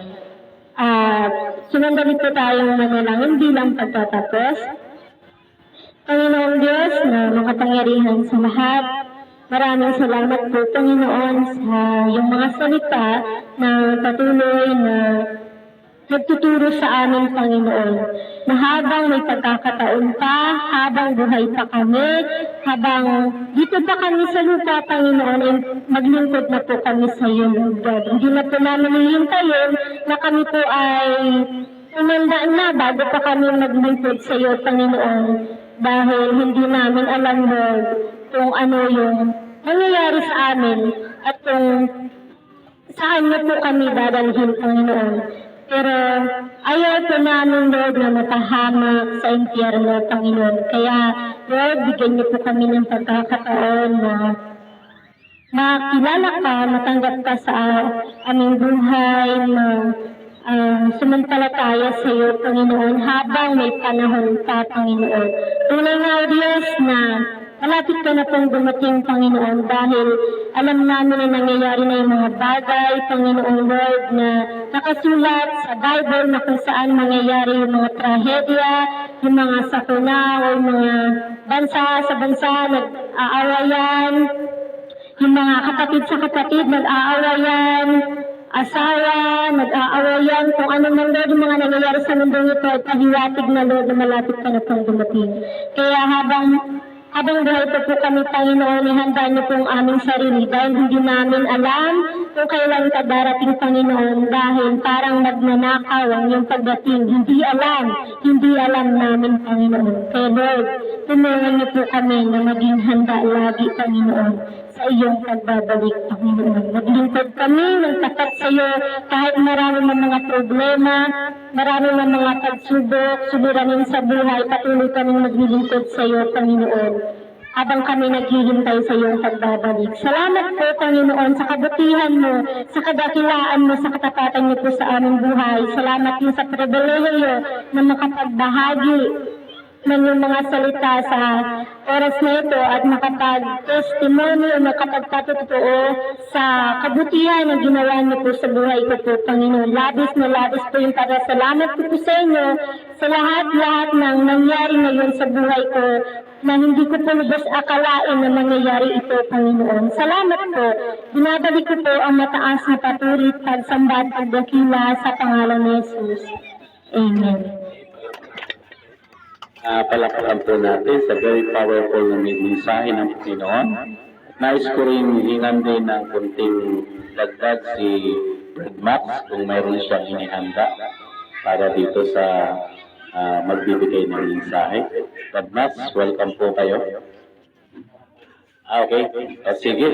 Sundan po tayong manalangin bilang pagtatapos. Panginoong Diyos na makapangyarihan sa lahat, maraming salamat po, Panginoon, sa iyong mga salita na patuloy na nagtuturo sa amin, Panginoon, na habang may pagkakataon pa, habang buhay pa kami, habang dito pa kami sa lupa, Panginoon, ay maglingkod na po kami sa iyo, Lord God. Hindi na po namin hihintayin na kami po ay tumanda na bago pa kami maglingkod sa iyo, Panginoon, dahil hindi namin alam, Lord, kung ano yung nangyayari sa amin at kung saan niyo po kami dadalhin, Panginoon. Pero ayaw po namin, Lord, na matahamak sa impyerno, Panginoon. Kaya, Lord, bigyan niyo po kami ng pagkakataon na makilala ka, matanggap ka sa aming buhay, na sumampalataya sa iyo, Panginoon, habang may panahon pa, Panginoon. Tunay nga, O Diyos, na malapit ka na pong dumating, Panginoon, dahil alam namin na nangyayari na yung mga bagay, Panginoon Lord, na nakasulat sa Bible na kung saan mangyayari yung mga trahedya, yung mga sakuna o yung mga bansa sa bansa nag-aawayan, yung mga kapatid sa kapatid nag-aawayan, asawa, nag-aawayan, kung ano man Lord yung mga nangyayari sa mundong ito, at pahiwatig na Lord na malapit ka na pong dumating. Kaya habang buhay po kami, Panginoon, ihanda niyo po ang aming sarili dahil hindi namin alam kung kailan ka darating, Panginoon, dahil parang nagnanakaw ang iyong pagdating. Hindi alam namin, Panginoon. Kaya Lord, tulungan niyo po kami na maging handa lagi, Panginoon, sa iyong pagbabalik, Panginoon. Maglingkod kami ng tapat sa iyo kahit marami ng mga problema, marami ng mga pagsubok, suliranin sa buhay, patuloy kaming maglilingkod sa iyo, Panginoon, habang kami naghihintay sa iyong pagbabalik. Salamat po, Panginoon, sa kabutihan mo, sa kadakilaan mo, sa katapatan niyo po sa aming buhay. Salamat din sa pribilehiyo na makapagbahagi ng iyong mga salita sa oras na ito at makapag-testimony o makapagpatotoo sa kabutihan na ginawa niyo po sa buhay ko po, Panginoon. Labis na labis po yung pasasalamat ko po sa inyo sa lahat-lahat ng nangyari ngayon sa buhay ko na hindi ko po lubos akalain na mangyayari ito, Panginoon. Salamat po. Binabalik ko po ang mataas na papuri, pagsamba at pagdakila sa pangalan ni Jesus. Amen. Palakpakan po natin sa very powerful na mensahe ng Panginoon. Nais ko rin hingan din ng kunting dagdag si Brad Max kung mayroon siyang inihanda para dito sa magbibigay ng mensahe. Brad Max, welcome po kayo. Okay. Sige.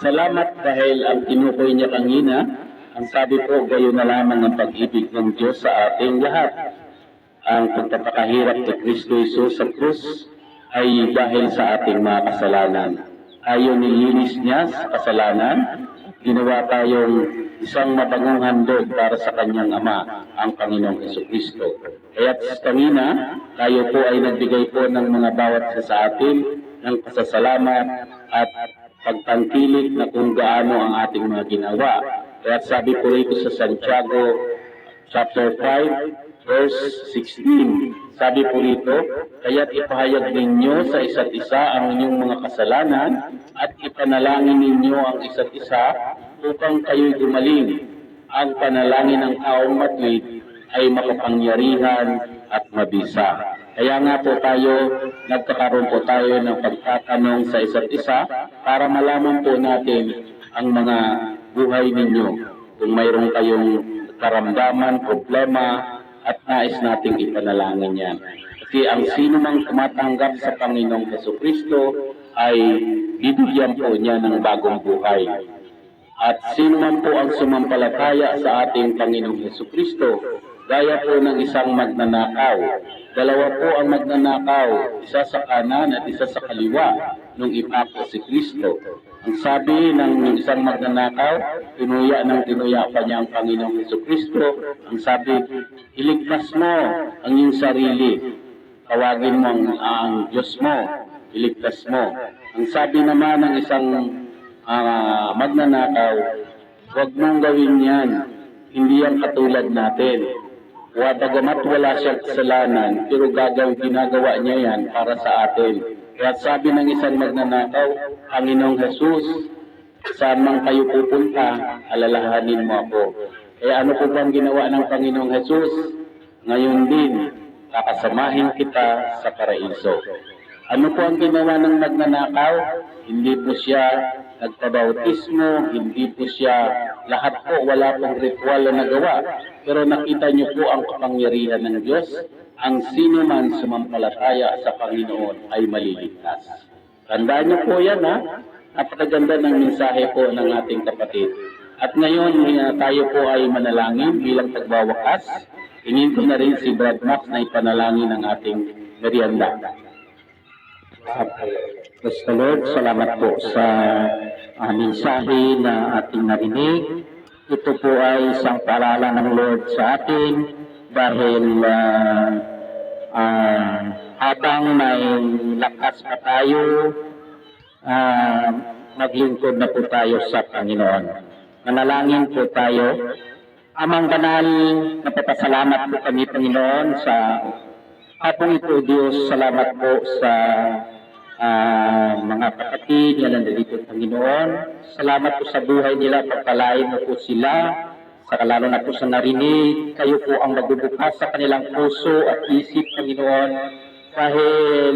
Salamat dahil ang tinukoy niya kanina, ang sabi po, gayon na lamang ang pag-ibig ng Diyos sa ating lahat. Ang pagpapakahirap ni Kristo Jesus sa krus ay dahil sa ating mga kasalanan. Ayaw nilinis niya sa kasalanan, ginawa tayong isang mabangong handog para sa kanyang Ama, ang Panginoong Jesucristo. Kaya't kanina, tayo po ay nagbigay po ng mga bawat isa sa atin ng pasasalamat at pagtangkilik na kung gaano ang ating mga ginawa. Kaya't sabi po rito sa Santiago chapter 5, verse 16, sabi po rito, kaya't ipahayag ninyo sa isa't isa ang inyong mga kasalanan at ipanalangin ninyo ang isa't isa upang kayo'y gumaling. Ang panalangin ng taong matuwid ay makapangyarihan at mabisa. Kaya nga po nagkakaroon po tayo ng pagtatanong sa isa't isa para malaman po natin ang mga buhay ninyo. Kung mayroon kayong karamdaman, problema, at nais nating ipanalangin yan. Kasi ang sino mang tumatanggap sa Panginoong Jesucristo ay bibigyan po niya ng bagong buhay. At sino man po ang sumampalataya sa ating Panginoong Jesucristo, gaya po ng isang magnanakaw. Dalawa po ang magnanakaw, isa sa kanan at isa sa kaliwa, nung ipako si Kristo. Ang sabi ng isang magnanakaw, tinuya pa niya ang Panginoong Jesucristo. Ang sabi, iligtas mo ang iyong sarili. Tawagin mo ang Diyos mo, iligtas mo. Ang sabi naman ng isang magnanakaw, huwag mong gawin yan. Hindi yan katulad natin. Bagamat wala siyang kasalanan, pero ginagawa niya yan para sa atin. Kaya sabi ng isang magnanakaw, Panginoong Jesus, saan man kayo pupunta, alalahanin mo ako. Kaya ano po bang ginawa ng Panginoong Jesus? Ngayon din, kakasamahin kita sa paraiso. Ano po ang ginawa ng magnanakaw? Hindi po siya nagpabautismo, hindi po siya, lahat po, wala pong ritual na nagawa. Pero nakita niyo po ang kapangyarihan ng Diyos, ang sino man sumampalataya sa Panginoon ay maliligtas. Tandaan niyo po yan, ha? Napakaganda ng mensahe po ng ating kapatid. At ngayon, tayo po ay manalangin bilang pagwawakas. Hingin ko na rin si Brad Max na ipanalangin ang ating merienda. Praise the Lord, salamat po sa mensahe na ating narinig. Ito po ay isang paalala ng Lord sa atin dahil habang may lakas pa tayo, maglingkod na po tayo sa Panginoon. Manalangin po tayo. Amang banal, napapasalamat po kami, Panginoon, sa hapong ito, Diyos. Salamat po sa mga kapatid na nandito, Panginoon. Salamat po sa buhay nila, pagpalain mo po sila, sa lalo na po sa narinig, kayo po ang magbubukas sa kanilang puso at isip, Panginoon, dahil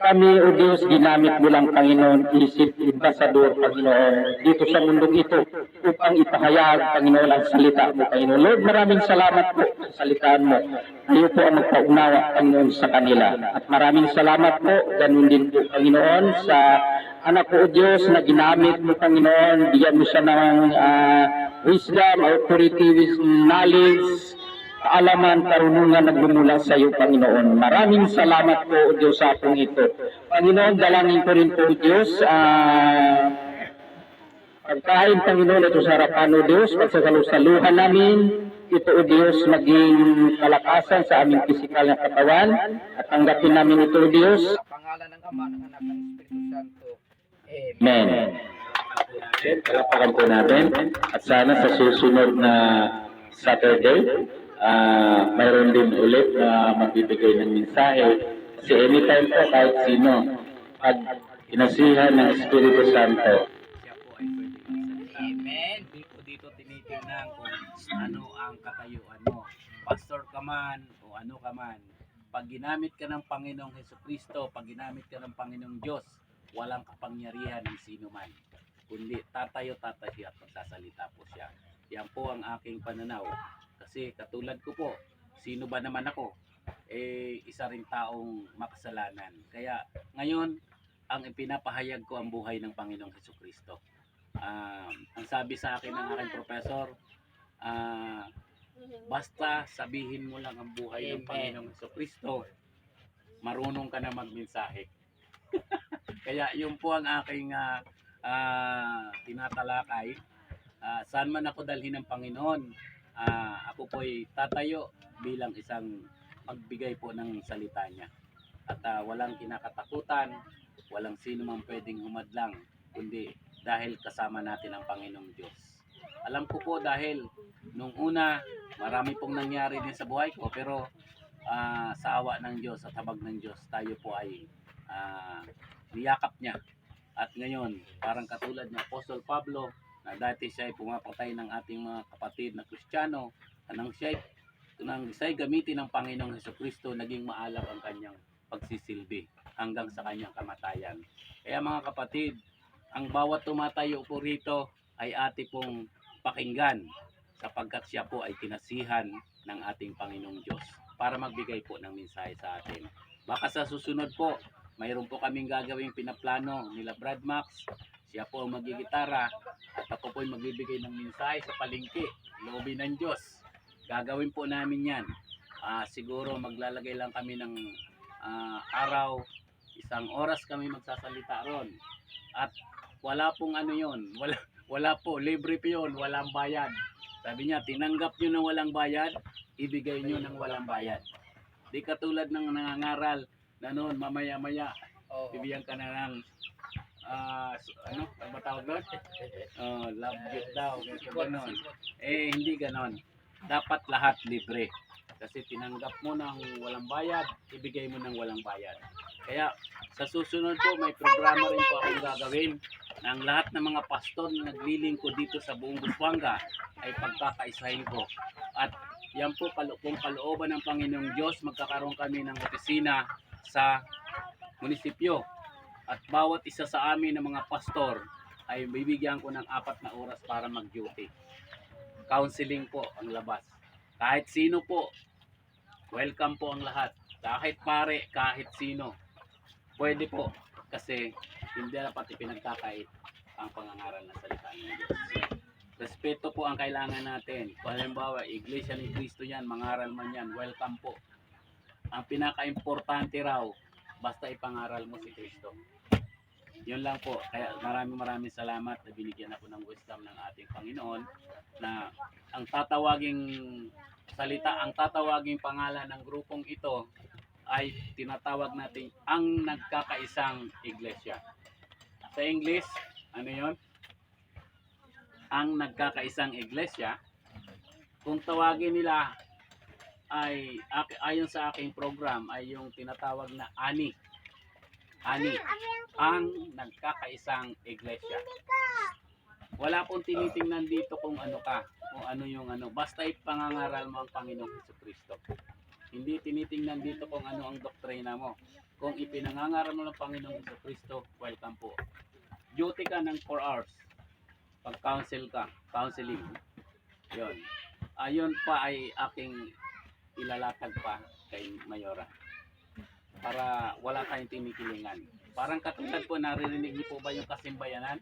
kami, O Diyos, ginamit mo lang, Panginoon, isip, ambasador, Panginoon, dito sa mundong ito, upang ipahayag, Panginoon, ang salita mo, Panginoon. Lord, maraming salamat po sa salitaan mo. Kayo po ang magpaunawa, Panginoon, sa kanila. At maraming salamat po, ganun din po, Panginoon, sa anak ko, O Diyos, na ginamit mo, Panginoon. Bigyan mo siya ng wisdom, authority, knowledge, kaalaman, karunungan na bumula sa iyo, Panginoon. Maraming salamat po, O Diyos, sa akong ito. Panginoon, dalangin ko rin po, O Diyos, pagkain, Panginoon, ito sa harapan, O Diyos, pagsasalusaluhan namin, ito, O Diyos, maging kalakasan sa aming pisikal na katawan, at tanggapin namin ito, O Diyos. Pangalan ng Ama, ng Anak, ng Espiritu Santo. Amen. Palapakan po natin, at sana sa susunod na Saturday, mayroon din ulit na magbibigay ng mensahe. Kasi anytime po, kahit sino, pag inasihan ng Espiritu Santo, Siya po ay pwede magsalita. Amen. Di po dito tinitingnan kung ano ang katayuan mo. Pastor ka man o ano ka man. Pag ginamit ka ng Panginoong Jesucristo, pag ginamit ka ng Panginoong Diyos, walang kapangyarihan ng sino man. Kundi tatayo siya at magsasalita po siya. Yan po ang aking pananaw. Kasi katulad ko po, sino ba naman ako? isa rin taong makasalanan. Kaya ngayon, ang ipinapahayag ko ang buhay ng Panginoong Hesukristo. Ang sabi sa akin ng aking professor, basta sabihin mo lang ang buhay ng Panginoong Hesukristo, marunong ka na magmensahe. Kaya yun po ang aking tinatalakay. Saan man ako dalhin ng Panginoon, ako po'y tatayo bilang isang magbigay po ng salita niya. At walang kinakatakutan, walang sino man pwedeng humadlang, kundi dahil kasama natin ang Panginoong Diyos. Alam ko po dahil nung una, marami pong nangyari din sa buhay ko, pero sa awa ng Diyos at habag ng Diyos, tayo po ay niyakap niya. At ngayon, parang katulad ni Apostol Pablo, na dati siya ay pumapatay ng ating mga kapatid na Kristiyano, nang siya'y gamitin ng Panginoong Hesukristo, naging maalab ang kanyang pagsisilbi hanggang sa kanyang kamatayan. Kaya mga kapatid, ang bawat tumatayo po rito ay ati pong pakinggan, sapagkat siya po ay tinasihan ng ating Panginoong Diyos para magbigay po ng mensahe sa atin. Baka sa susunod po, mayroon po kaming gagawing pinaplano nila Brad Max. Siya po ang magigitara at ako po ay magbibigay ng mensahe sa palengke, loobin ng Diyos. Gagawin po namin yan. Siguro maglalagay lang kami ng araw, 1 oras kami magsasalita ron. At wala pong ano yun, wala po, libre po yun, walang bayad. Sabi niya, tinanggap nyo ng walang bayad, ibigay nyo ng walang bayad. Di katulad ng nangangaral na noon, mamaya-maya, bibigyan ka na ng ano tawag doon? Love gift daw. Ganon. Hindi ganon. Dapat lahat libre. Kasi tinanggap mo ng walang bayad, ibigay mo ng walang bayad. Kaya sa susunod po, may programa rin po akong gagawin ng lahat ng mga pastor na naglilingkod dito sa buong Busuanga ay pagkakaisahin ko. At yan po, kung kalooban ng Panginoong Diyos, magkakaroon kami ng opisina sa munisipyo. At bawat isa sa amin ng mga pastor ay bibigyan ko ng 4 na oras para mag-duty. Counseling po ang labas. Kahit sino po, welcome po ang lahat. Kahit pare, kahit sino. Pwede po kasi hindi dapat ipinagkakait ang pangangaral ng salita ng Diyos. Respeto po ang kailangan natin. Kung halimbawa, Iglesia ni Cristo yan, mangaral man yan, welcome po. Ang pinaka-importante raw, basta ipangaral mo si Cristo. Yun lang po. Kaya maraming salamat na binigyan ako ng wisdom ng ating Panginoon na ang tatawaging salita, ang tatawaging pangalan ng grupong ito ay tinatawag natin ang nagkakaisang iglesia. Sa English, ano yun? Ang nagkakaisang iglesia. Kung tawagin nila ay ayon sa aking program ay yung tinatawag na ANI. ANI, ang nagkakaisang iglesia. Wala pong tinitingnan dito kung ano ka, kung ano yung ano. Basta ipangangaral mo ang Panginoong Hesukristo. Hindi tinitingnan dito kung ano ang doktrina mo. Kung ipinangangaral mo ng Panginoong Hesukristo, welcome po. Duty ka ng 4 hours. Counseling. Yun. Ayun pa ay aking ilalatag pa kay Mayora. Para wala kayong tinikilingan. Parang katulad po, naririnig niyo po ba yung kasimbayanan?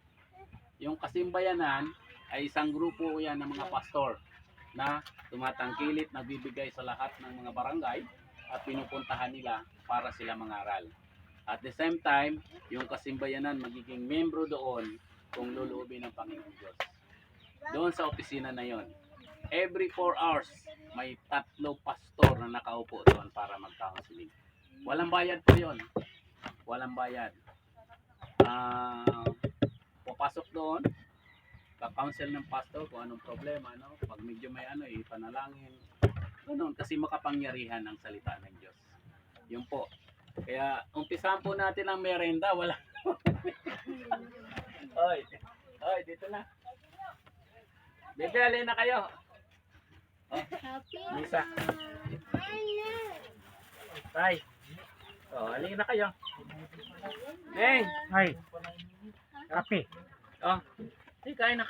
Yung kasimbayanan ay isang grupo yan ng mga pastor na tumatangkilik, nagbibigay sa lahat ng mga barangay at pinupuntahan nila para sila mangaral. At the same time, yung kasimbayanan magiging membro doon kung luluubin ng Panginoong Diyos. Doon sa opisina na yon. Every 4 hours, may 3 pastor na nakaupo doon para mag-counseling. Walang bayad po yun. Walang bayad. Papasok doon, ka-counsel ng pastor kung anong problema, no? Pag medyo may ipanalangin. Ganun, kasi makapangyarihan ang salita ng Diyos. Yun po. Kaya, umpisahan po natin ang merenda. Wala. Oy, dito na. Bebe, alin na kayo. Lisa. Tay. Alin na kayo. Neng. Ay, kape. Kain na.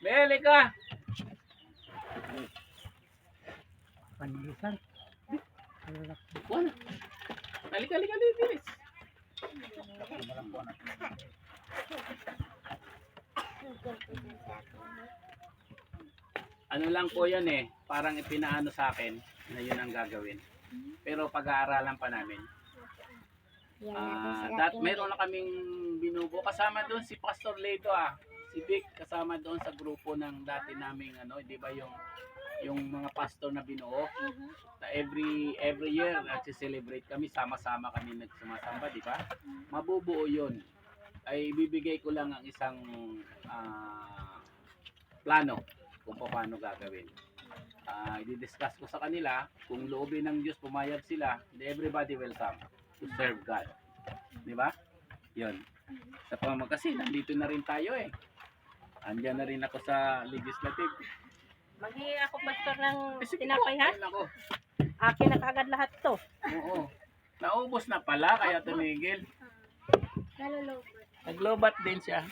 Bele ka. Panilisan. Wala. Halika, bilis. Ano lang po yan eh, parang ipinaano sa akin na yun ang gagawin. Pero pag-aaralan pa namin. Meron na kaming binubo. Kasama doon si Pastor Ledo Si Vic, kasama doon sa grupo ng dati naming di ba yung mga pastor na binuo. Na every year nagse-celebrate kami, sama-sama kami nagsumasamba, di ba? Mabubuo 'yun. Ay bibigay ko lang ang isang plano kung paano gagawin. I-discuss ko sa kanila kung loobin ng Diyos pumayag sila, everybody welcome to serve God. Di ba? 'Yun. Sa pamagkasi, nandito na rin tayo eh. Andiyan na rin ako sa legislative. Maghihingi ako pastor ng Sige tinapay po, ha? ayun ako. Akin na kaagad lahat to. Oo. Naubos na pala kaya tumigil. Naglobat din siya.